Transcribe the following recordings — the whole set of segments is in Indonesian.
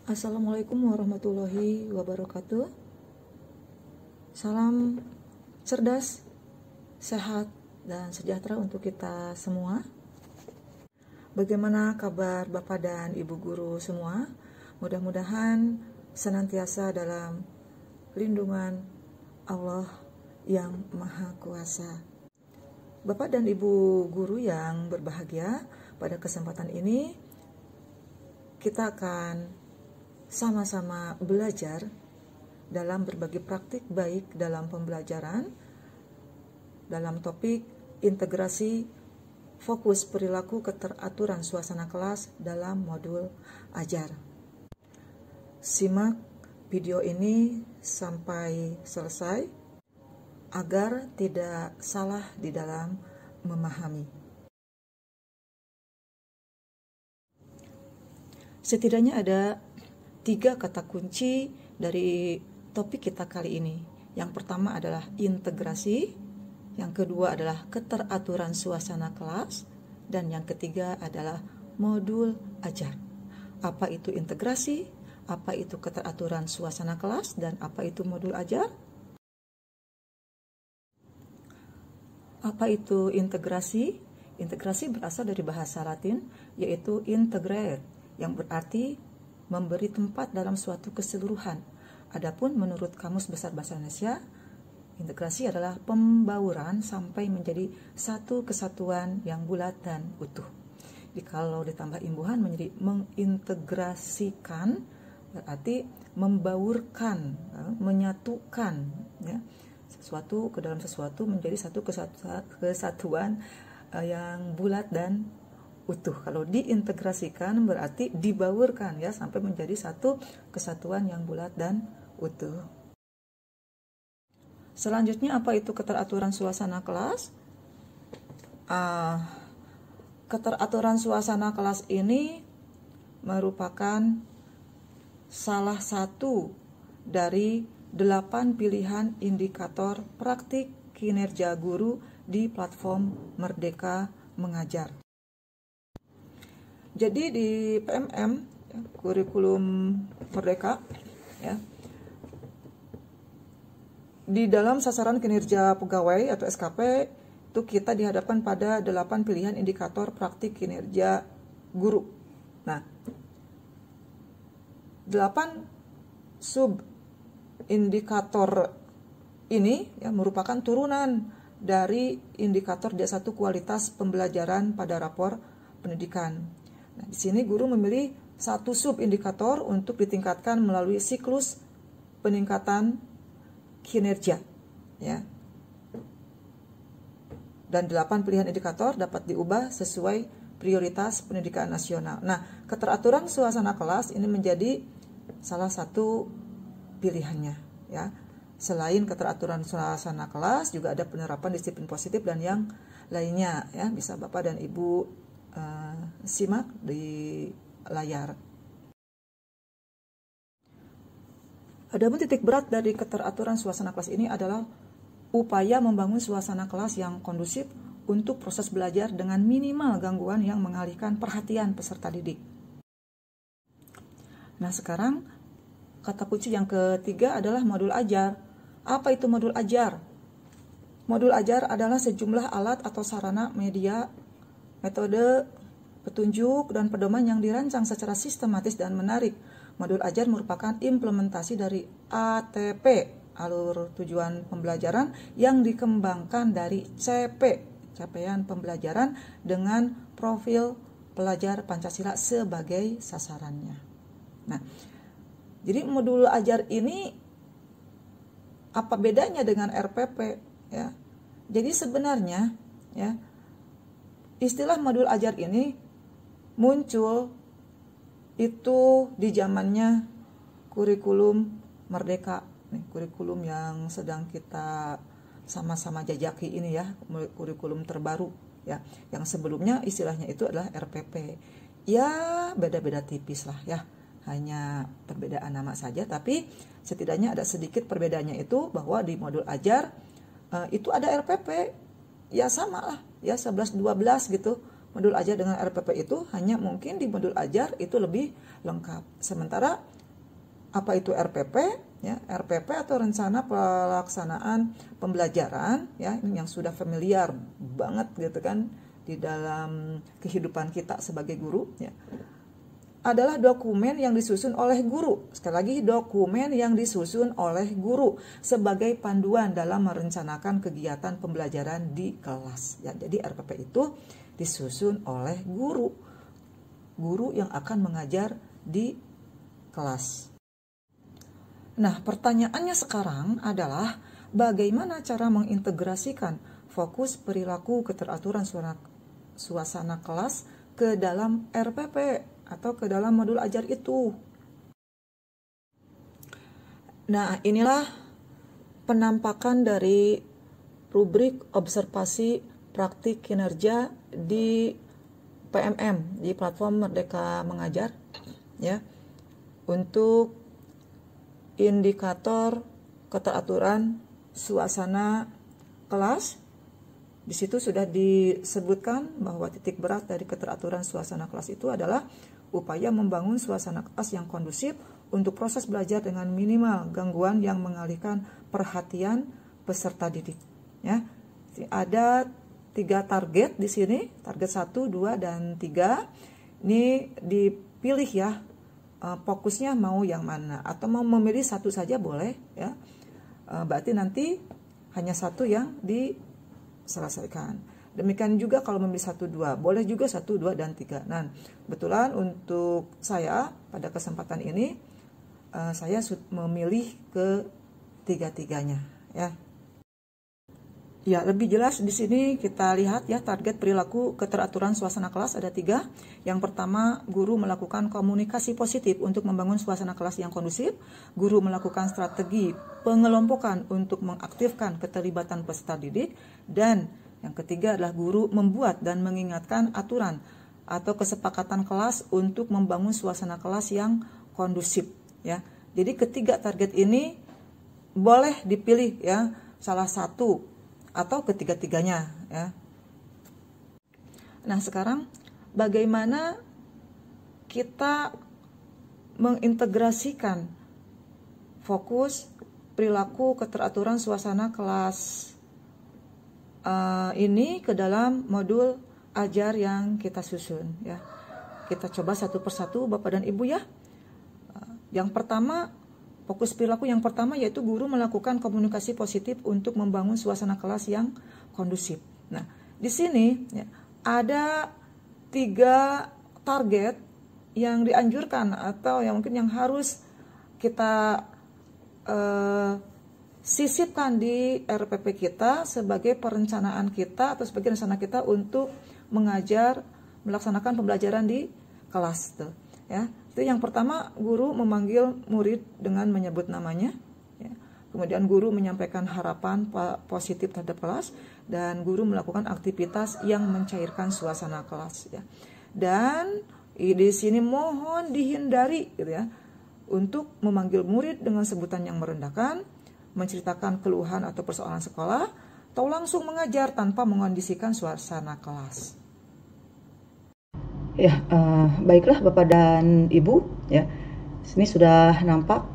Assalamualaikum warahmatullahi wabarakatuh. Salam cerdas, sehat, dan sejahtera untuk kita semua. Bagaimana kabar Bapak dan Ibu guru semua? Mudah-mudahan senantiasa dalam lindungan Allah yang Maha Kuasa. Bapak dan Ibu guru yang berbahagia, pada kesempatan ini kita akan sama-sama belajar dalam berbagai praktik baik dalam pembelajaran dalam topik integrasi fokus perilaku keteraturan suasana kelas dalam modul ajar. Simak video ini sampai selesai agar tidak salah di dalam memahami. Setidaknya ada 3 kata kunci dari topik kita kali ini. Yang pertama adalah integrasi, yang kedua adalah keteraturan suasana kelas, dan yang ketiga adalah modul ajar. Apa itu integrasi? Apa itu keteraturan suasana kelas? Dan apa itu modul ajar? Apa itu integrasi? Integrasi berasal dari bahasa Latin, yaitu integrare, yang berarti memberi tempat dalam suatu keseluruhan. Adapun menurut Kamus Besar Bahasa Indonesia, integrasi adalah pembauran sampai menjadi satu kesatuan yang bulat dan utuh. Jadi kalau ditambah imbuhan menjadi mengintegrasikan, berarti membaurkan, menyatukan, ya, sesuatu ke dalam sesuatu menjadi satu kesatuan yang bulat dan utuh. Kalau diintegrasikan berarti dibaurkan, ya, sampai menjadi satu kesatuan yang bulat dan utuh. Selanjutnya, apa itu keteraturan suasana kelas? Keteraturan suasana kelas ini merupakan salah satu dari 8 pilihan indikator praktik kinerja guru di platform Merdeka Mengajar. Jadi di PMM, ya, kurikulum Merdeka, ya, di dalam sasaran kinerja pegawai atau SKP itu kita dihadapkan pada 8 pilihan indikator praktik kinerja guru. Nah, 8 sub indikator ini, ya, merupakan turunan dari indikator D1 kualitas pembelajaran pada rapor pendidikan. Nah, di sini guru memilih 1 sub indikator untuk ditingkatkan melalui siklus peningkatan kinerja, ya. Dan 8 pilihan indikator dapat diubah sesuai prioritas pendidikan nasional. Nah, keteraturan suasana kelas ini menjadi salah satu pilihannya, ya. Selain keteraturan suasana kelas, juga ada penerapan disiplin positif dan yang lainnya, ya. Bisa Bapak dan Ibu simak di layar. Adapun titik berat dari keteraturan suasana kelas ini adalah upaya membangun suasana kelas yang kondusif untuk proses belajar dengan minimal gangguan yang mengalihkan perhatian peserta didik. Nah, sekarang kata kunci yang ketiga adalah modul ajar. Apa itu modul ajar? Modul ajar adalah sejumlah alat atau sarana, media, metode, petunjuk, dan pedoman yang dirancang secara sistematis dan menarik. Modul ajar merupakan implementasi dari ATP, alur tujuan pembelajaran, yang dikembangkan dari CP, capaian pembelajaran, dengan profil pelajar Pancasila sebagai sasarannya. Nah, jadi modul ajar ini apa bedanya dengan RPP, ya? Jadi sebenarnya, ya, istilah modul ajar ini muncul itu di zamannya kurikulum Merdeka, nih, kurikulum yang sedang kita sama-sama jajaki ini, ya, kurikulum terbaru, ya. Yang sebelumnya istilahnya itu adalah RPP. Ya, beda-beda tipis lah, ya. Hanya perbedaan nama saja, tapi setidaknya ada sedikit perbedaannya itu bahwa di modul ajar itu ada RPP, ya sama lah, ya 11-12 gitu. Modul ajar dengan RPP itu hanya mungkin di modul ajar itu lebih lengkap. Sementara Apa itu RPP? Ya, RPP atau rencana pelaksanaan pembelajaran, ya, ini yang sudah familiar banget gitu kan di dalam kehidupan kita sebagai guru, ya, adalah dokumen yang disusun oleh guru. Sekali lagi, dokumen yang disusun oleh guru sebagai panduan dalam merencanakan kegiatan pembelajaran di kelas. Ya, jadi RPP itu disusun oleh guru yang akan mengajar di kelas. Nah, pertanyaannya sekarang adalah bagaimana cara mengintegrasikan fokus perilaku keteraturan suasana kelas ke dalam RPP atau ke dalam modul ajar itu. Nah, inilah penampakan dari rubrik observasi praktik kinerja di PMM, di platform Merdeka Mengajar, ya, untuk indikator keteraturan suasana kelas. Di situ sudah disebutkan bahwa titik berat dari keteraturan suasana kelas itu adalah upaya membangun suasana kelas yang kondusif untuk proses belajar dengan minimal gangguan yang mengalihkan perhatian peserta didik. Ya, ada 3 target di sini, target 1, 2, dan 3. Ini dipilih ya, fokusnya mau yang mana, atau mau memilih satu saja boleh ya. Berarti nanti hanya satu yang diselesaikan. Demikian juga kalau memilih 1, 2, boleh juga 1, 2, dan 3. Nah, kebetulan untuk saya pada kesempatan ini saya memilih ke 3-tiganya ya. Ya, lebih jelas di sini kita lihat ya, target perilaku keteraturan suasana kelas ada 3. Yang pertama, guru melakukan komunikasi positif untuk membangun suasana kelas yang kondusif. Guru melakukan strategi pengelompokan untuk mengaktifkan keterlibatan peserta didik. Dan yang ketiga adalah guru membuat dan mengingatkan aturan atau kesepakatan kelas untuk membangun suasana kelas yang kondusif ya. Jadi ketiga target ini boleh dipilih ya, salah satu atau ketiga-tiganya ya. Nah, sekarang bagaimana kita mengintegrasikan fokus perilaku keteraturan suasana kelas ini ke dalam modul ajar yang kita susun ya. Kita coba satu persatu Bapak dan Ibu ya. Yang pertama, fokus perilaku yang pertama yaitu guru melakukan komunikasi positif untuk membangun suasana kelas yang kondusif. Nah, di sini ya, ada 3 target yang dianjurkan atau yang mungkin yang harus kita sisipkan di RPP kita sebagai perencanaan kita atau sebagai rencana kita untuk melaksanakan pembelajaran di kelas tuh ya. Itu yang pertama, guru memanggil murid dengan menyebut namanya ya. Kemudian guru menyampaikan harapan positif terhadap kelas, dan guru melakukan aktivitas yang mencairkan suasana kelas ya. Dan di sini mohon dihindari gitu ya untuk memanggil murid dengan sebutan yang merendahkan, menceritakan keluhan atau persoalan sekolah, atau langsung mengajar tanpa mengondisikan suasana kelas. Ya, baiklah Bapak dan Ibu, ya. Sini sudah nampak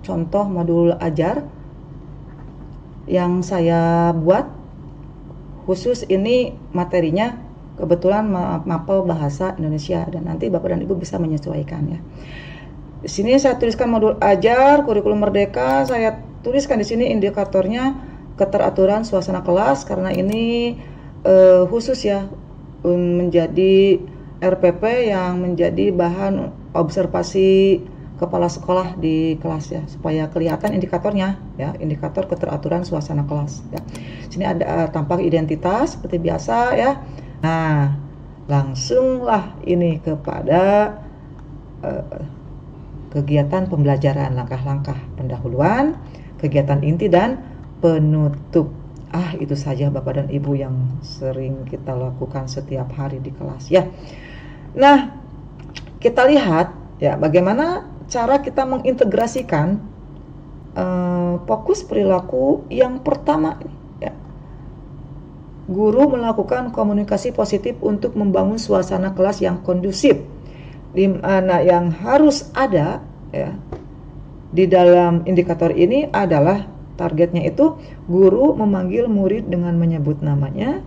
contoh modul ajar yang saya buat. Khusus ini materinya kebetulan mapel bahasa Indonesia, dan nanti Bapak dan Ibu bisa menyesuaikan ya. Di sini saya tuliskan modul ajar kurikulum merdeka. Saya tuliskan di sini indikatornya keteraturan suasana kelas karena ini khusus ya menjadi RPP yang menjadi bahan observasi kepala sekolah di kelas ya, supaya kelihatan indikatornya ya, indikator keteraturan suasana kelas ya. Sini ada tampak identitas seperti biasa ya. Nah, langsunglah ini kepada kegiatan pembelajaran, langkah-langkah pendahuluan, kegiatan inti dan penutup. Itu saja Bapak dan Ibu yang sering kita lakukan setiap hari di kelas ya. Nah, kita lihat ya bagaimana cara kita mengintegrasikan fokus perilaku yang pertama ya. Guru melakukan komunikasi positif untuk membangun suasana kelas yang kondusif, di mana yang harus ada ya, di dalam indikator ini adalah targetnya itu guru memanggil murid dengan menyebut namanya,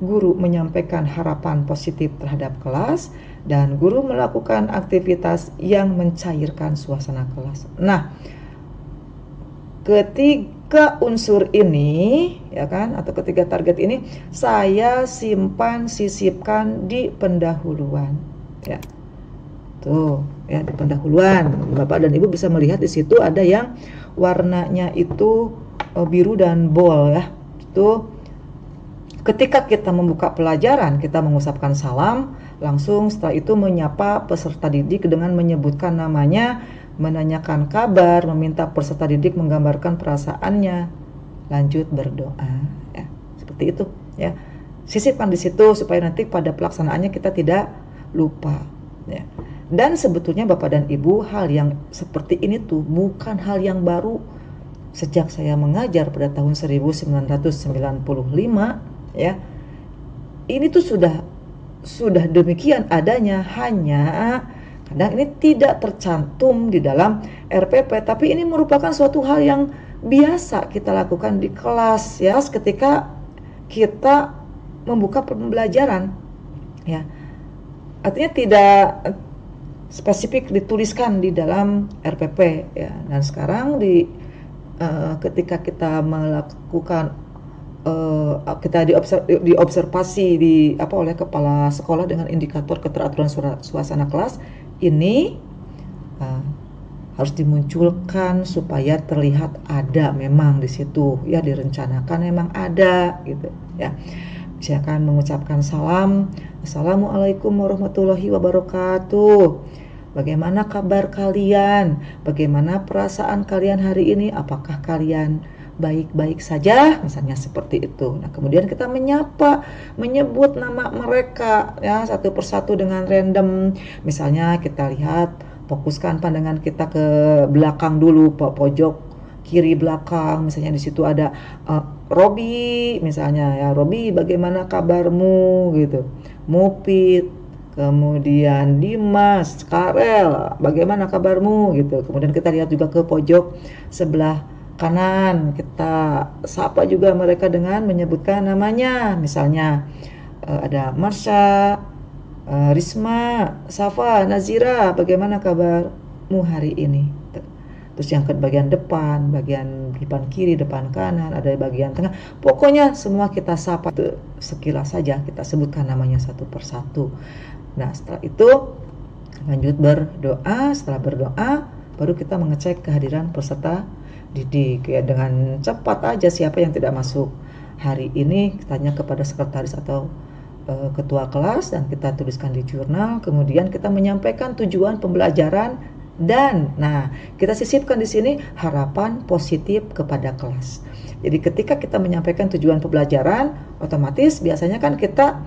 guru menyampaikan harapan positif terhadap kelas, dan guru melakukan aktivitas yang mencairkan suasana kelas. Nah, ketiga unsur ini, ya kan, atau ketiga target ini saya sisipkan di pendahuluan, ya. Tuh, ya, di pendahuluan. Bapak dan Ibu bisa melihat di situ ada yang warnanya itu biru dan bold, ya. Itu ketika kita membuka pelajaran, kita mengucapkan salam, langsung setelah itu menyapa peserta didik dengan menyebutkan namanya, menanyakan kabar, meminta peserta didik menggambarkan perasaannya, lanjut berdoa, ya. Seperti itu, ya. Sisipkan di situ supaya nanti pada pelaksanaannya kita tidak lupa, ya. Dan sebetulnya Bapak dan Ibu, hal yang seperti ini tuh bukan hal yang baru. Sejak saya mengajar pada tahun 1995, ya, ini tuh sudah demikian adanya, hanya kadang ini tidak tercantum di dalam RPP, tapi ini merupakan suatu hal yang biasa kita lakukan di kelas, ya, ketika kita membuka pembelajaran, ya. Artinya tidak spesifik dituliskan di dalam RPP, ya. Dan sekarang ketika kita melakukan kita diobservasi oleh kepala sekolah dengan indikator keteraturan suasana kelas ini harus dimunculkan supaya terlihat ada memang di situ, ya, direncanakan memang ada gitu, ya. Silakan mengucapkan salam. Assalamualaikum warahmatullahi wabarakatuh. Bagaimana kabar kalian? Bagaimana perasaan kalian hari ini? Apakah kalian baik-baik saja? Misalnya seperti itu. Nah, kemudian kita menyebut nama mereka, ya, satu persatu dengan random. Misalnya kita lihat, fokuskan pandangan kita ke belakang dulu, pojok kiri belakang. Misalnya di situ ada Robi, misalnya, ya, Robi, bagaimana kabarmu gitu. Mupit, kemudian Dimas, Karel, bagaimana kabarmu gitu. Kemudian kita lihat juga ke pojok sebelah kanan, kita sapa juga mereka dengan menyebutkan namanya. Misalnya ada Marsha, Risma, Safa, Nazira, bagaimana kabarmu hari ini. Terus yang ke bagian depan kiri, depan kanan, ada bagian tengah. Pokoknya semua kita sapa, sekilas saja kita sebutkan namanya satu persatu. Nah, setelah itu lanjut berdoa. Setelah berdoa, baru kita mengecek kehadiran peserta didik, ya. Dengan cepat aja siapa yang tidak masuk hari ini, tanya kepada sekretaris atau ketua kelas, dan kita tuliskan di jurnal. Kemudian kita menyampaikan tujuan pembelajaran, dan nah, kita sisipkan di sini harapan positif kepada kelas. Jadi ketika kita menyampaikan tujuan pembelajaran, otomatis biasanya kan kita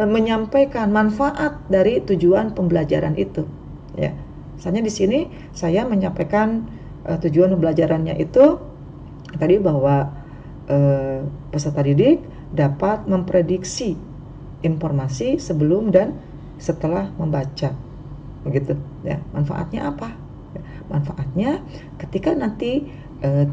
menyampaikan manfaat dari tujuan pembelajaran itu, ya. Misalnya di sini saya menyampaikan tujuan pembelajarannya itu tadi bahwa peserta didik dapat memprediksi informasi sebelum dan setelah membaca, begitu, ya. Manfaatnya apa? Manfaatnya ketika nanti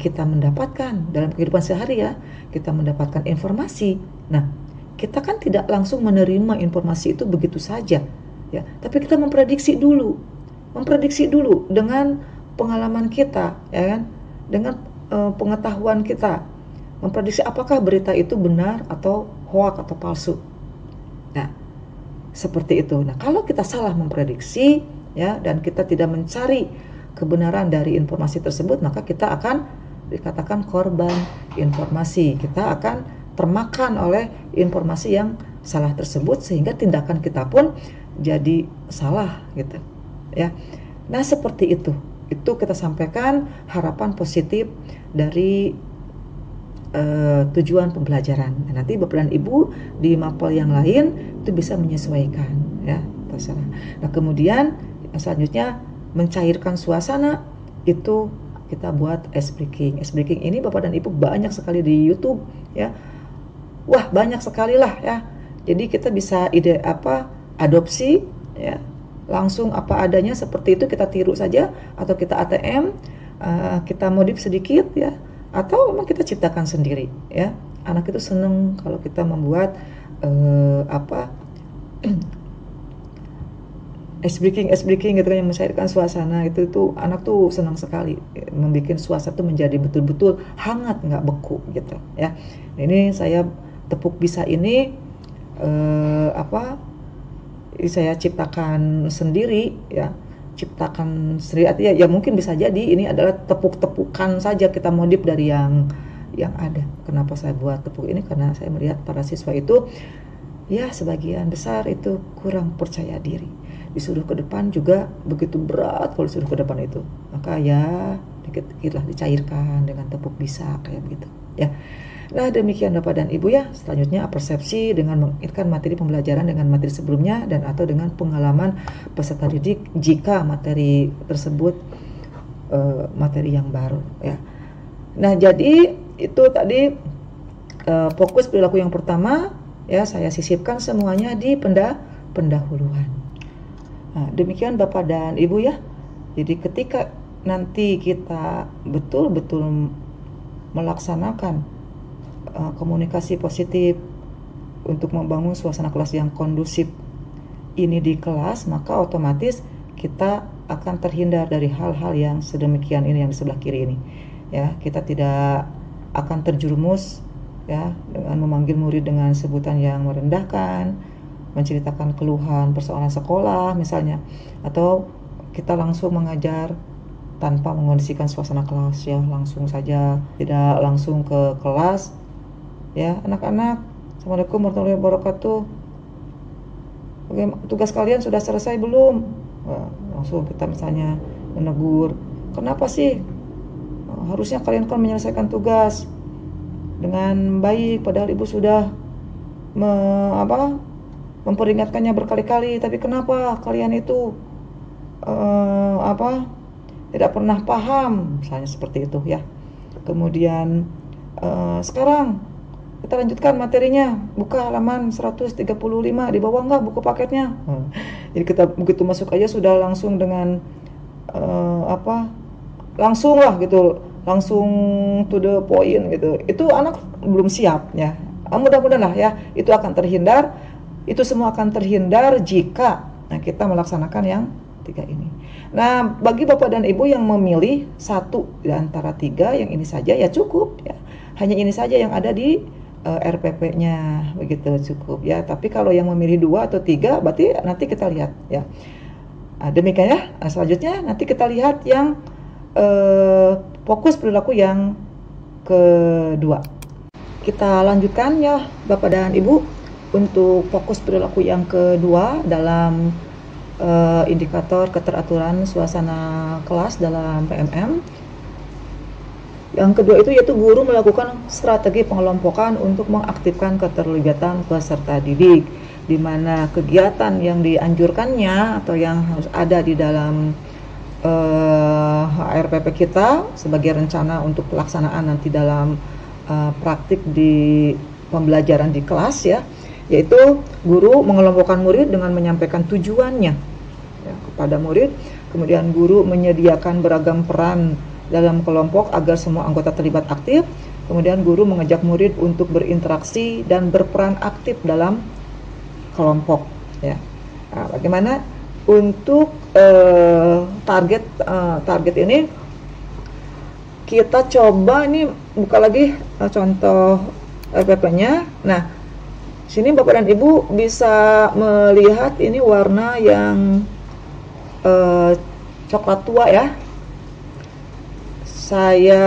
kita mendapatkan dalam kehidupan sehari, ya, kita mendapatkan informasi. Nah, kita kan tidak langsung menerima informasi itu begitu saja, ya, tapi kita memprediksi dulu dengan pengalaman kita, ya kan, dengan pengetahuan kita, memprediksi apakah berita itu benar atau hoak atau palsu. Nah, seperti itu. Nah, kalau kita salah memprediksi, ya, dan kita tidak mencari kebenaran dari informasi tersebut, maka kita akan dikatakan korban informasi. Kita akan termakan oleh informasi yang salah tersebut, sehingga tindakan kita pun jadi salah gitu, ya. Nah, seperti itu kita sampaikan harapan positif dari tujuan pembelajaran. Nah, nanti Bapak dan Ibu di mapel yang lain itu bisa menyesuaikan, ya, terserah. Nah, kemudian selanjutnya mencairkan suasana, itu kita buat ice breaking. Ice breaking ini Bapak dan Ibu banyak sekali di YouTube, ya. Wah, banyak sekali lah, ya. Jadi kita bisa adopsi, ya, langsung apa adanya seperti itu kita tiru saja, atau kita ATM, kita modif sedikit ya, atau memang kita ciptakan sendiri ya. Anak itu seneng kalau kita membuat ice breaking gitu kan, yang mencairkan suasana. Itu anak tuh senang sekali, membuat suasana tuh menjadi betul-betul hangat, nggak beku gitu ya. Ini saya tepuk bisa ini saya ciptakan sendiri ya, artinya ya mungkin bisa jadi ini adalah tepuk-tepukan saja, kita modif dari yang ada. Kenapa saya buat tepuk ini? Karena saya melihat para siswa itu ya sebagian besar itu kurang percaya diri. Disuruh ke depan juga begitu berat kalau disuruh ke depan itu. Maka ya dikit-dikit lah dicairkan dengan tepuk bisa kayak begitu ya. Nah, demikian Bapak dan Ibu ya. Selanjutnya persepsi dengan mengaitkan materi pembelajaran dengan materi sebelumnya dan atau dengan pengalaman peserta didik jika materi tersebut materi yang baru ya. Nah, jadi itu tadi fokus perilaku yang pertama ya, saya sisipkan semuanya di pendahuluan. Nah, demikian Bapak dan Ibu ya. Jadi ketika nanti kita betul-betul melaksanakan komunikasi positif untuk membangun suasana kelas yang kondusif ini di kelas, maka otomatis kita akan terhindar dari hal-hal yang sedemikian ini yang di sebelah kiri ini ya. Kita tidak akan terjerumus ya dengan memanggil murid dengan sebutan yang merendahkan, menceritakan keluhan persoalan sekolah misalnya, atau kita langsung mengajar tanpa mengondisikan suasana kelas ya, langsung saja, tidak langsung ke kelas ya. Anak-anak, Assalamualaikum warahmatullahi wabarakatuh, tugas kalian sudah selesai belum? Langsung kita misalnya menegur, kenapa sih harusnya kalian kan menyelesaikan tugas dengan baik, padahal ibu sudah memperingatkannya berkali-kali, tapi kenapa kalian itu tidak pernah paham, misalnya seperti itu ya. Kemudian sekarang kita lanjutkan materinya, buka halaman 135, di bawah enggak buku paketnya. Jadi kita begitu masuk aja sudah langsung dengan langsung lah gitu, langsung to the point gitu. Itu anak belum siap ya. Mudah-mudahan lah ya, itu akan terhindar. Itu semua akan terhindar jika kita melaksanakan yang 3 ini. Nah, bagi Bapak dan Ibu yang memilih 1 di antara 3 yang ini saja ya cukup ya. Hanya ini saja yang ada di RPP-nya, begitu cukup ya. Tapi kalau yang memilih 2 atau 3 berarti nanti kita lihat ya. Demikian ya. Selanjutnya nanti kita lihat yang fokus perilaku yang kedua. Kita lanjutkan ya Bapak dan Ibu untuk fokus perilaku yang kedua dalam indikator keteraturan suasana kelas dalam PMM. Yang kedua itu yaitu guru melakukan strategi pengelompokan untuk mengaktifkan keterlibatan peserta didik, di mana kegiatan yang dianjurkannya atau yang harus ada di dalam RPP kita sebagai rencana untuk pelaksanaan nanti dalam praktik di pembelajaran di kelas ya, yaitu guru mengelompokkan murid dengan menyampaikan tujuannya ya, kepada murid. Kemudian guru menyediakan beragam peran dalam kelompok agar semua anggota terlibat aktif. Kemudian guru mengajak murid untuk berinteraksi dan berperan aktif dalam kelompok ya. Nah, bagaimana untuk target ini kita coba ini buka lagi contoh RPP-nya. Nah, sini Bapak dan Ibu bisa melihat ini warna yang coklat tua ya. Saya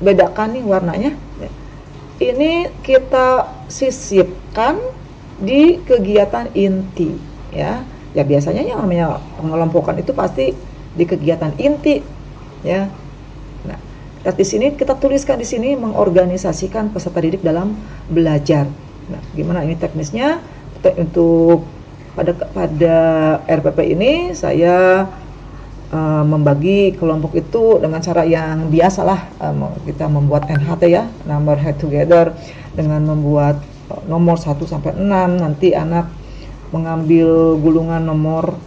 bedakan nih warnanya. Ini kita sisipkan di kegiatan inti ya. Ya biasanya yang namanya pengelompokan itu pasti di kegiatan inti ya. Nah, di sini kita tuliskan di sini mengorganisasikan peserta didik dalam belajar. Nah, gimana ini teknisnya? Untuk pada RPP ini saya membagi kelompok itu dengan cara yang biasalah, kita membuat NHT ya, number head together, dengan membuat nomor 1 sampai 6. Nanti anak mengambil gulungan nomor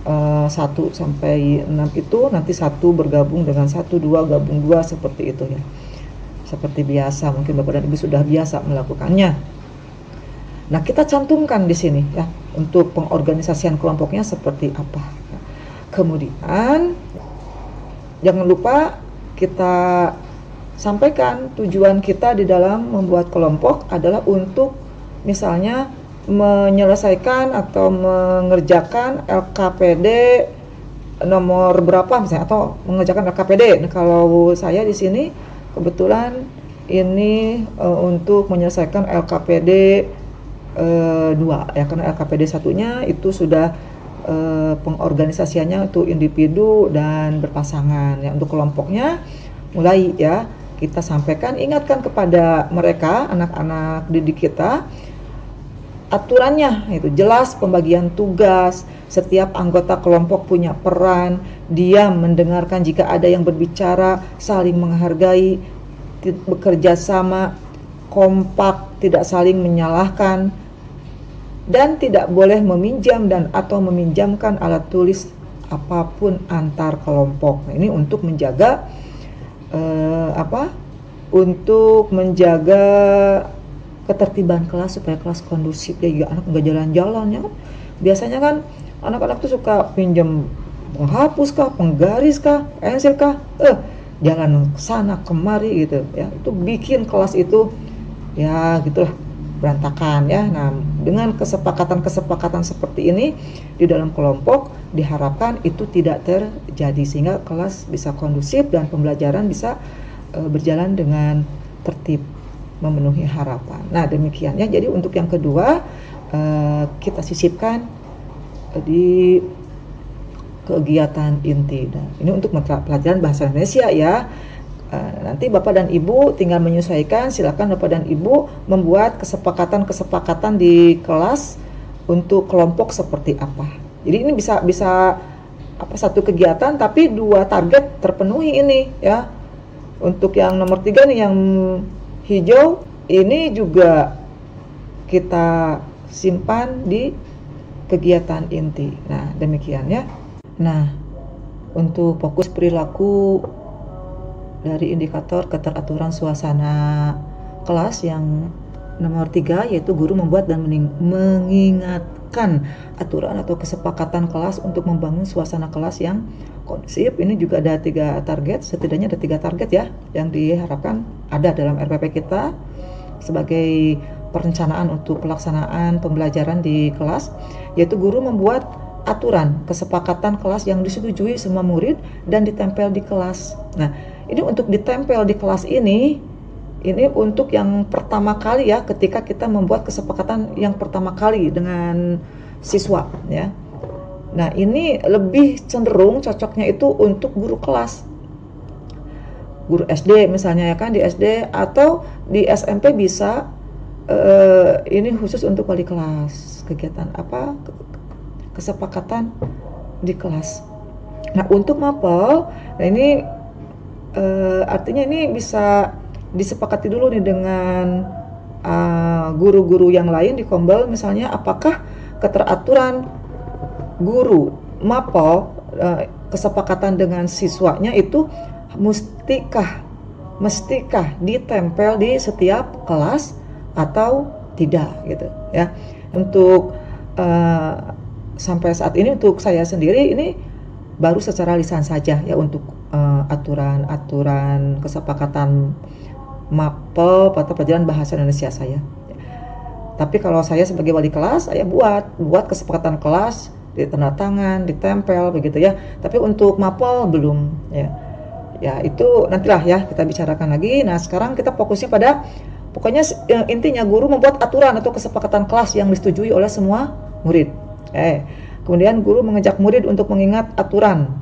1 sampai 6 itu nanti 1 bergabung dengan 1, 2 gabung 2, seperti itu ya. Seperti biasa, mungkin Bapak dan Ibu sudah biasa melakukannya. Nah, kita cantumkan di sini ya untuk pengorganisasian kelompoknya seperti apa. Kemudian jangan lupa kita sampaikan tujuan kita di dalam membuat kelompok adalah untuk misalnya menyelesaikan atau mengerjakan LKPD nomor berapa misalnya, atau mengerjakan LKPD. Nah, kalau saya di sini kebetulan ini untuk menyelesaikan LKPD 2 ya, karena LKPD 1-nya itu sudah pengorganisasiannya untuk individu dan berpasangan ya. Untuk kelompoknya mulai ya kita sampaikan, ingatkan kepada mereka, anak-anak didik kita, aturannya itu jelas, pembagian tugas, setiap anggota kelompok punya peran, diam mendengarkan jika ada yang berbicara, saling menghargai, bekerja sama, kompak, tidak saling menyalahkan, dan tidak boleh meminjam dan atau meminjamkan alat tulis apapun antar kelompok. Nah, ini untuk menjaga untuk menjaga ketertiban kelas supaya kelas kondusif ya, juga anak nggak jalan-jalan ya kan. Biasanya kan anak-anak tuh suka pinjam penghapus kah, penggaris kah, pensil kah, jalan sana kemari gitu ya. Itu bikin kelas itu ya gitulah berantakan ya. Nah, dengan kesepakatan seperti ini di dalam kelompok diharapkan itu tidak terjadi sehingga kelas bisa kondusif dan pembelajaran bisa berjalan dengan tertib, memenuhi harapan. Nah, demikian ya. Jadi untuk yang kedua kita sisipkan di kegiatan inti. Nah, ini untuk pelajaran bahasa Indonesia ya. Nanti Bapak dan Ibu tinggal menyesuaikan, silakan Bapak dan Ibu membuat kesepakatan di kelas untuk kelompok seperti apa. Jadi ini bisa satu kegiatan tapi 2 target terpenuhi ini ya. Untuk yang nomor 3 nih yang hijau ini juga kita simpan di kegiatan inti. Nah, demikian ya. Nah, untuk fokus perilaku dari indikator keteraturan suasana kelas yang nomor 3 yaitu guru membuat dan mengingatkan aturan atau kesepakatan kelas untuk membangun suasana kelas yang kondusif. Ini juga ada 3 target, setidaknya ada 3 target ya yang diharapkan ada dalam RPP kita sebagai perencanaan untuk pelaksanaan pembelajaran di kelas, yaitu guru membuat aturan kesepakatan kelas yang disetujui semua murid dan ditempel di kelas. Nah, ini untuk ditempel di kelas ini untuk yang pertama kali ya, ketika kita membuat kesepakatan yang pertama kali dengan siswa ya. Nah, ini lebih cenderung cocoknya itu untuk guru kelas, guru SD misalnya ya kan, di SD atau di SMP bisa ini khusus untuk wali kelas, kegiatan kesepakatan di kelas. Nah, untuk mapel, nah ini artinya ini bisa disepakati dulu nih dengan guru-guru yang lain di Kombel, misalnya apakah keteraturan guru mapel kesepakatan dengan siswanya itu mestikah ditempel di setiap kelas atau tidak gitu ya. Untuk sampai saat ini untuk saya sendiri ini baru secara lisan saja ya untuk aturan kesepakatan mapel atau pelajaran bahasa Indonesia saya. Tapi kalau saya sebagai wali kelas, saya buat kesepakatan kelas, ditandatangan, ditempel begitu ya. Tapi untuk mapel belum ya. Ya itu nantilah ya kita bicarakan lagi. Nah, sekarang kita fokusnya pada pokoknya intinya guru membuat aturan atau kesepakatan kelas yang disetujui oleh semua murid. Kemudian guru mengajak murid untuk mengingat aturan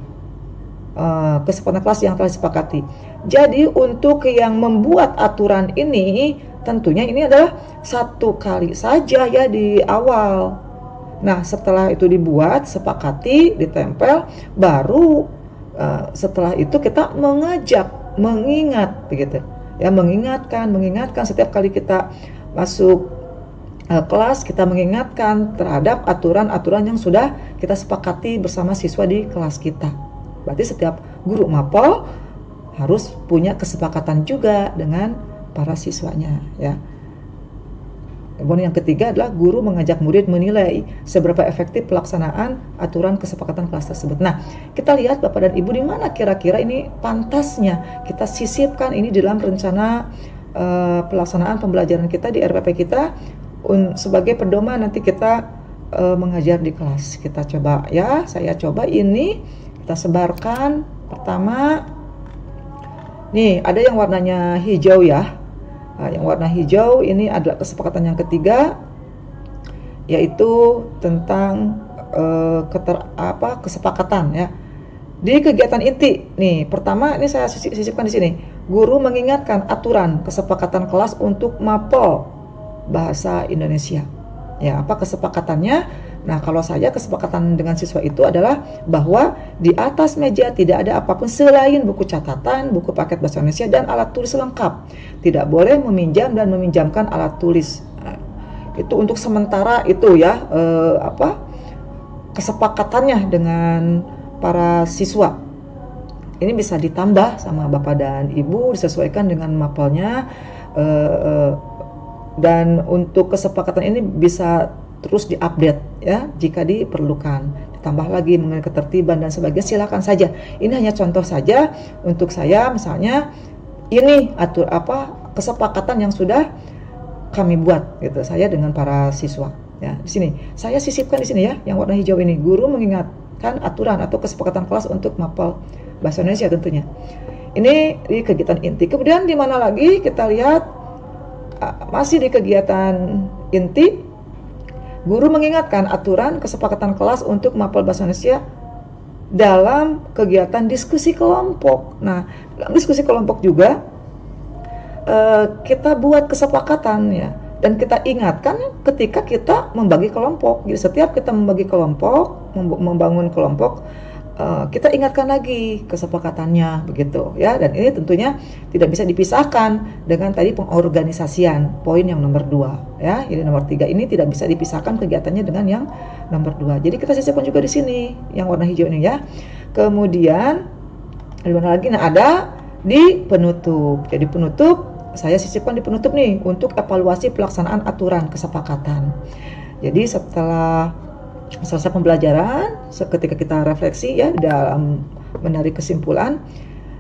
kesepakatan kelas yang telah disepakati. Jadi untuk yang membuat aturan ini tentunya ini adalah 1 kali saja ya di awal. Nah, setelah itu dibuat, sepakati, ditempel, baru setelah itu kita mengingat begitu. Ya, mengingatkan setiap kali kita masuk kelas kita mengingatkan terhadap aturan-aturan yang sudah kita sepakati bersama siswa di kelas kita. Berarti setiap guru mapel harus punya kesepakatan juga dengan para siswanya, ya. Kemudian yang ketiga adalah guru mengajak murid menilai seberapa efektif pelaksanaan aturan kesepakatan kelas tersebut. Nah, kita lihat Bapak dan Ibu di mana kira-kira ini pantasnya kita sisipkan ini dalam rencana pelaksanaan pembelajaran kita di RPP kita sebagai pedoman nanti kita mengajar di kelas. Kita coba ya, saya coba ini kita sebarkan. Pertama, nih ada yang warnanya hijau ya. Nah, yang warna hijau ini adalah kesepakatan yang ketiga, yaitu tentang kesepakatan ya. Di kegiatan inti, nih pertama ini saya sisipkan di sini. Guru mengingatkan aturan kesepakatan kelas untuk mapel bahasa Indonesia. Ya, apa kesepakatannya? Nah, kalau saya kesepakatan dengan siswa itu adalah bahwa di atas meja tidak ada apapun selain buku catatan, buku paket bahasa Indonesia, dan alat tulis lengkap. Tidak boleh meminjam dan meminjamkan alat tulis. Nah, itu untuk sementara itu ya, kesepakatannya dengan para siswa. Ini bisa ditambah sama Bapak dan Ibu, disesuaikan dengan mapelnya, dan untuk kesepakatan ini bisa terus diupdate ya jika diperlukan. Ditambah lagi mengenai ketertiban dan sebagainya, silakan saja. Ini hanya contoh saja untuk saya, misalnya ini kesepakatan yang sudah kami buat gitu saya dengan para siswa ya. Di sini saya sisipkan di sini ya, yang warna hijau ini, guru mengingatkan aturan atau kesepakatan kelas untuk mapel bahasa Indonesia tentunya. Ini di kegiatan inti. Kemudian di mana lagi kita lihat masih di kegiatan inti, guru mengingatkan aturan kesepakatan kelas untuk mapel bahasa Indonesia dalam kegiatan diskusi kelompok. Nah, dalam diskusi kelompok juga kita buat kesepakatan ya, dan kita ingatkan ketika kita membagi kelompok. Jadi setiap kita membagi kelompok, membangun kelompok, kita ingatkan lagi kesepakatannya begitu ya. Dan ini tentunya tidak bisa dipisahkan dengan tadi pengorganisasian, poin yang nomor 2 ya. Jadi nomor 3 ini tidak bisa dipisahkan kegiatannya dengan yang nomor 2. Jadi kita sisipkan juga di sini yang warna hijau ini ya. Kemudian di mana lagi? Nah, ada di penutup. Jadi penutup saya sisipkan di penutup nih untuk evaluasi pelaksanaan aturan kesepakatan. Jadi setelah selesai pembelajaran, ketika kita refleksi ya dalam menarik kesimpulan,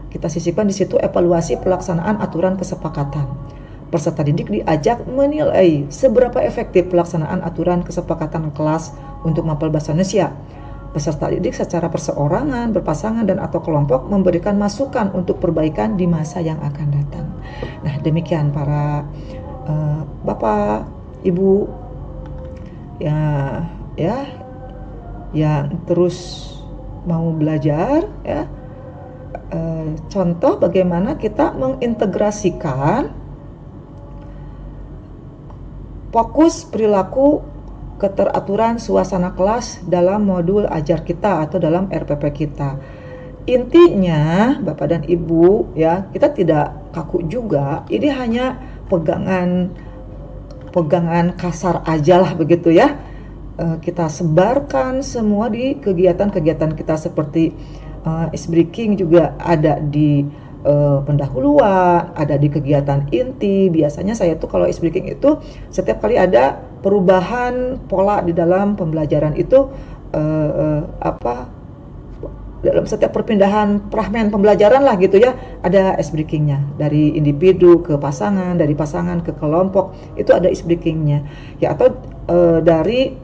kita sisipkan di situ evaluasi pelaksanaan aturan kesepakatan. Peserta didik diajak menilai seberapa efektif pelaksanaan aturan kesepakatan kelas untuk mapel bahasa Indonesia. Peserta didik secara perseorangan, berpasangan, dan atau kelompok memberikan masukan untuk perbaikan di masa yang akan datang. Nah, demikian para Bapak, Ibu ya yang terus mau belajar ya, contoh bagaimana kita mengintegrasikan fokus perilaku keteraturan suasana kelas dalam modul ajar kita atau dalam RPP kita. Intinya Bapak dan Ibu ya, kita tidak kaku juga, ini hanya pegangan kasar aja lah begitu ya. Kita sebarkan semua di kegiatan-kegiatan kita seperti icebreaking juga ada di pendahuluan, ada di kegiatan inti. Biasanya saya tuh kalau icebreaking itu setiap kali ada perubahan pola di dalam pembelajaran itu dalam setiap perpindahan fragmen pembelajaran lah gitu ya, ada icebreakingnya dari individu ke pasangan, dari pasangan ke kelompok, itu ada icebreakingnya ya, atau dari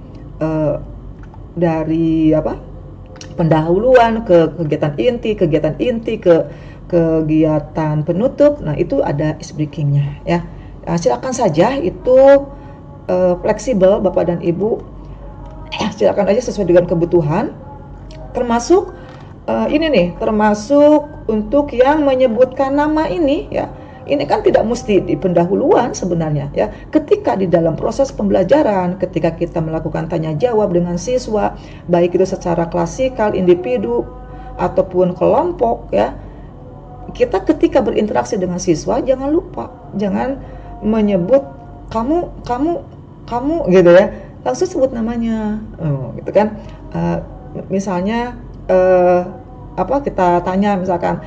pendahuluan ke kegiatan inti ke kegiatan penutup. Nah, itu ada icebreakingnya ya. Nah, silakan saja itu fleksibel Bapak dan Ibu. Silakan aja sesuai dengan kebutuhan. Termasuk termasuk untuk yang menyebutkan nama ini ya. Ini kan tidak mesti di pendahuluan sebenarnya ya. Ketika di dalam proses pembelajaran, ketika kita melakukan tanya jawab dengan siswa, baik itu secara klasikal, individu ataupun kelompok ya, kita ketika berinteraksi dengan siswa jangan lupa, jangan menyebut kamu kamu gitu ya, langsung sebut namanya. Gitu kan. Misalnya kita tanya misalkan,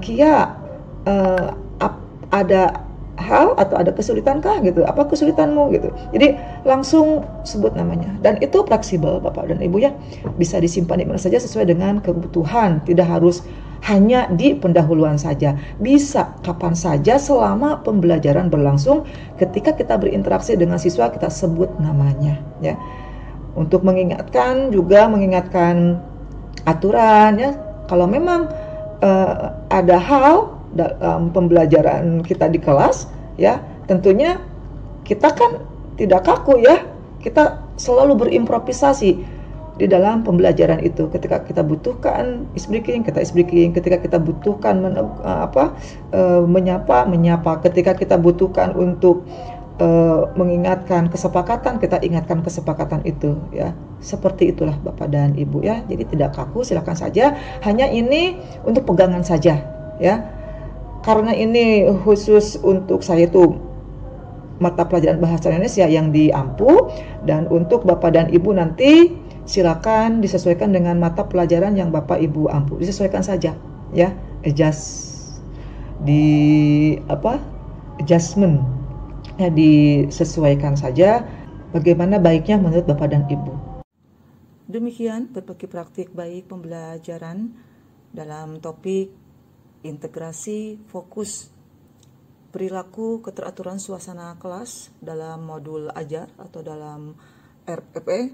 Kia, ada hal atau ada kesulitan kah gitu, apa kesulitanmu gitu. Jadi langsung sebut namanya, dan itu fleksibel Bapak dan Ibu ya, bisa disimpan di mana saja sesuai dengan kebutuhan, tidak harus hanya di pendahuluan saja, bisa kapan saja selama pembelajaran berlangsung. Ketika kita berinteraksi dengan siswa, kita sebut namanya ya, untuk mengingatkan aturan ya. Kalau memang ada hal dalam pembelajaran kita di kelas ya, tentunya kita kan tidak kaku ya, kita selalu berimprovisasi di dalam pembelajaran itu. Ketika kita butuhkan speaking, kita speaking. Ketika kita butuhkan menyapa. Ketika kita butuhkan untuk mengingatkan kesepakatan, kita ingatkan kesepakatan itu ya. Seperti itulah Bapak dan Ibu ya. Jadi tidak kaku, silakan saja. Hanya ini untuk pegangan saja ya. Karena ini khusus untuk saya itu mata pelajaran bahasa Indonesia yang di Ampu, dan untuk Bapak dan Ibu nanti silakan disesuaikan dengan mata pelajaran yang Bapak Ibu Ampu, disesuaikan saja ya, adjustment ya, disesuaikan saja bagaimana baiknya menurut Bapak dan Ibu. Demikian berbagi praktik baik pembelajaran dalam topik integrasi fokus perilaku keteraturan suasana kelas dalam modul ajar atau dalam RPP.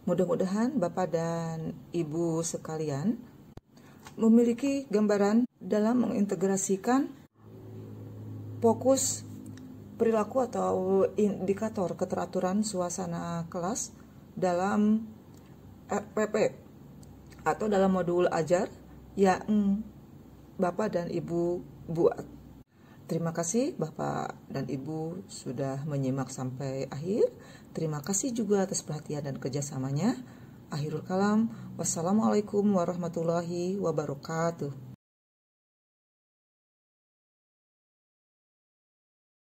Mudah-mudahan Bapak dan Ibu sekalian memiliki gambaran dalam mengintegrasikan fokus perilaku atau indikator keteraturan suasana kelas dalam RPP atau dalam modul ajar yang Bapak dan Ibu buat. Terima kasih Bapak dan Ibu sudah menyimak sampai akhir. Terima kasih juga atas perhatian dan kerjasamanya. Akhirul kalam, wassalamualaikum warahmatullahi wabarakatuh.